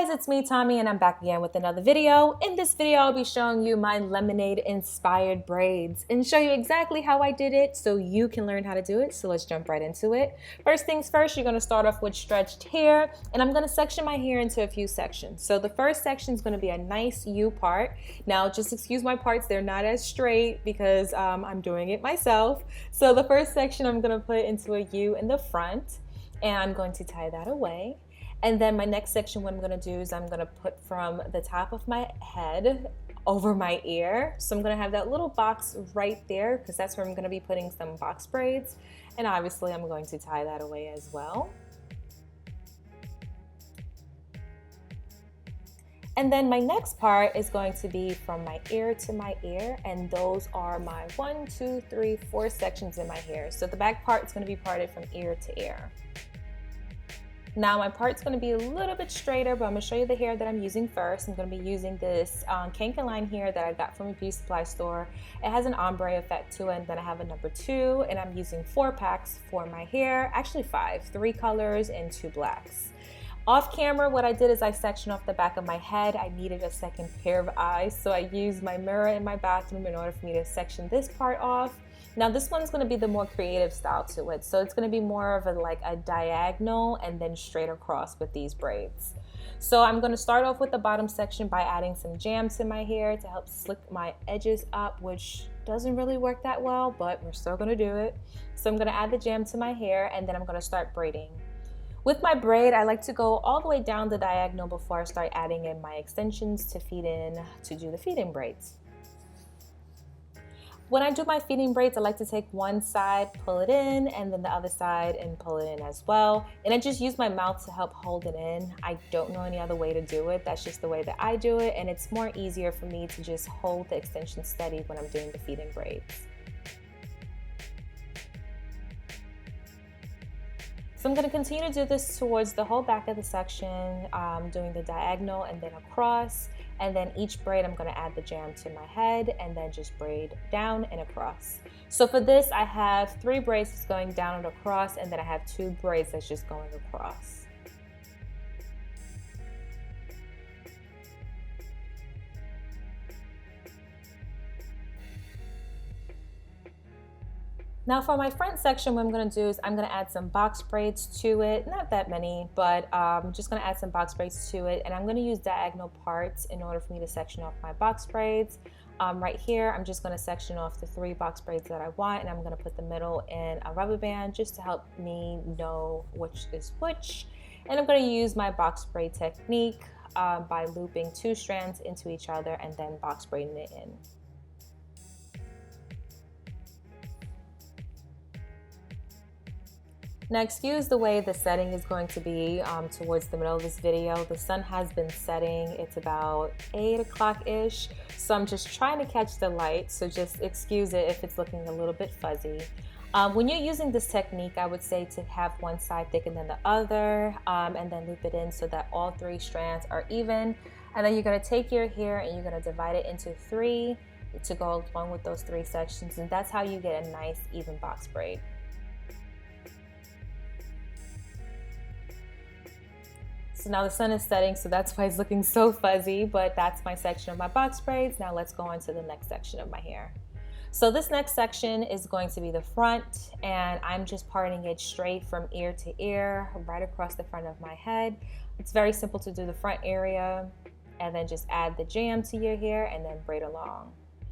guys, it's me, Tommy, and I'm back again with another video. In this video, I'll be showing you my lemonade inspired braids and show you exactly how I did it so you can learn how to do it. So let's jump right into it. First things first, you're gonna start off with stretched hair, and I'm gonna section my hair into a few sections. So the first section is gonna be a nice U part. Now, just excuse my parts, they're not as straight because I'm doing it myself. So the first section I'm gonna put into a U in the front, and I'm going to tie that away. And then my next section, what I'm gonna do is I'm gonna put from the top of my head over my ear. So I'm gonna have that little box right there because that's where I'm gonna be putting some box braids. And obviously I'm going to tie that away as well. And then my next part is going to be from my ear to my ear, and those are my 1, 2, 3, 4 sections in my hair. So the back part is gonna be parted from ear to ear. Now my part's going to be a little bit straighter, but I'm going to show you the hair that I'm using first. I'm going to be using this Kanken line hair that I got from a beauty supply store. It has an ombre effect to it, and then I have a number 2, and I'm using 4 packs for my hair, actually 5, 3 colors and 2 blacks. Off camera, what I did is I sectioned off the back of my head. I needed a second pair of eyes, so I used my mirror in my bathroom in order for me to section this part off. Now this one's going to be the more creative style to it, so it's going to be more of a diagonal and then straight across with these braids. So I'm going to start off with the bottom section by adding some jam to my hair to help slick my edges up, which doesn't really work that well, but we're still going to do it. So I'm going to add the jam to my hair, and then I'm going to start braiding. With my braid, I like to go all the way down the diagonal before I start adding in my extensions to feed in to do the feed-in braids. When I do my feeding braids, I like to take one side, pull it in, and then the other side and pull it in as well. And I just use my mouth to help hold it in. I don't know any other way to do it. That's just the way that I do it, and it's more easier for me to just hold the extension steady when I'm doing the feeding braids. So I'm going to continue to do this towards the whole back of the section, doing the diagonal and then across. And then each braid, I'm going to add the jam to my head and then just braid down and across. So for this, I have 3 braids that's going down and across, and then I have 2 braids that's just going across. Now for my front section, what I'm going to do is I'm going to add some box braids to it. Not that many, but I'm just going to add some box braids to it. And I'm going to use diagonal parts in order for me to section off my box braids. Right here, I'm just going to section off the 3 box braids that I want, and I'm going to put the middle in a rubber band just to help me know which is which. And I'm going to use my box braid technique by looping 2 strands into each other and then box braiding it in. Now excuse the way the setting is going to be towards the middle of this video. The sun has been setting. It's about 8 o'clock-ish, so I'm just trying to catch the light, so just excuse it if it's looking a little bit fuzzy. When you're using this technique, I would say to have one side thicker than the other, and then loop it in so that all 3 strands are even. And then you're going to take your hair and you're going to divide it into 3 to go along with those 3 sections, and that's how you get a nice even box braid. So now the sun is setting, so that's why it's looking so fuzzy, but that's my section of my box braids. Now let's go on to the next section of my hair. So this next section is going to be the front, and I'm just parting it straight from ear to ear, right across the front of my head. It's very simple to do the front area, and then just add the jam to your hair and then braid along.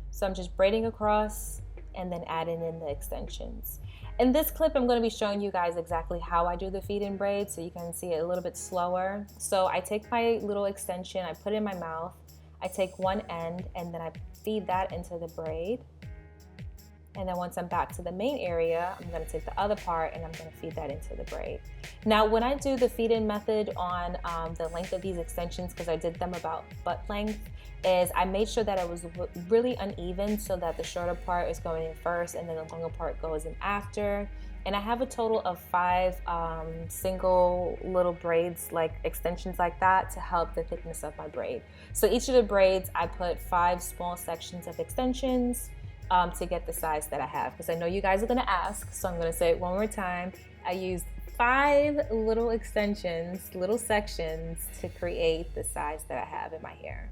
So I'm just braiding across and then adding in the extensions. In this clip, I'm going to be showing you guys exactly how I do the feed-in braid so you can see it a little bit slower. So I take my little extension, I put it in my mouth, I take one end, and then I feed that into the braid. And then once I'm back to the main area, I'm going to take the other part and I'm going to feed that into the braid. Now, when I do the feed-in method on the length of these extensions, because I did them about butt length, is I made sure that it was really uneven so that the shorter part is going in first and then the longer part goes in after. And I have a total of 5 single little braids, like extensions like that, to help the thickness of my braid. So each of the braids, I put 5 small sections of extensions to get the size that I have, because I know you guys are going to ask, so I'm going to say it one more time. I used 5 little extensions, little sections to create the size that I have in my hair.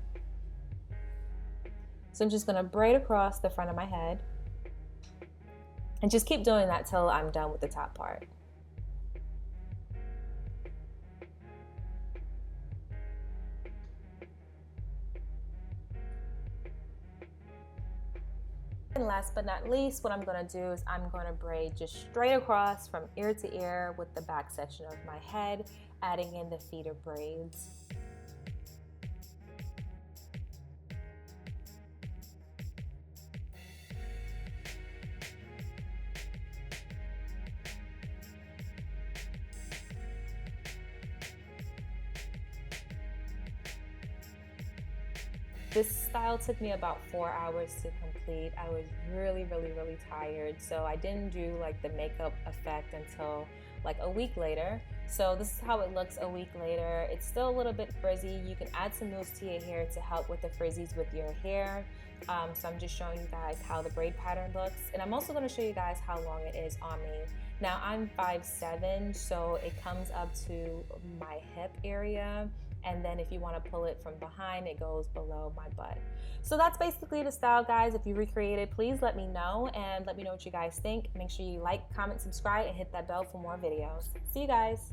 So I'm just gonna braid across the front of my head and just keep doing that till I'm done with the top part. And last but not least, what I'm going to do is I'm going to braid just straight across from ear to ear with the back section of my head, adding in the feeder braids. This style took me about 4 hours to complete. I was really tired, so I didn't do like the makeup effect until like a week later. So this is how it looks a week later. It's still a little bit frizzy. You can add some mousse to your hair to help with the frizzies with your hair. So I'm just showing you guys how the braid pattern looks, and I'm also going to show you guys how long it is on me. Now I'm 5'7", so it comes up to my hip area, and then if you want to pull it from behind, it goes below my butt. So that's basically the style, guys. If you recreate it, please let me know, and let me know what you guys think. Make sure you like, comment, subscribe, and hit that bell for more videos. See you guys.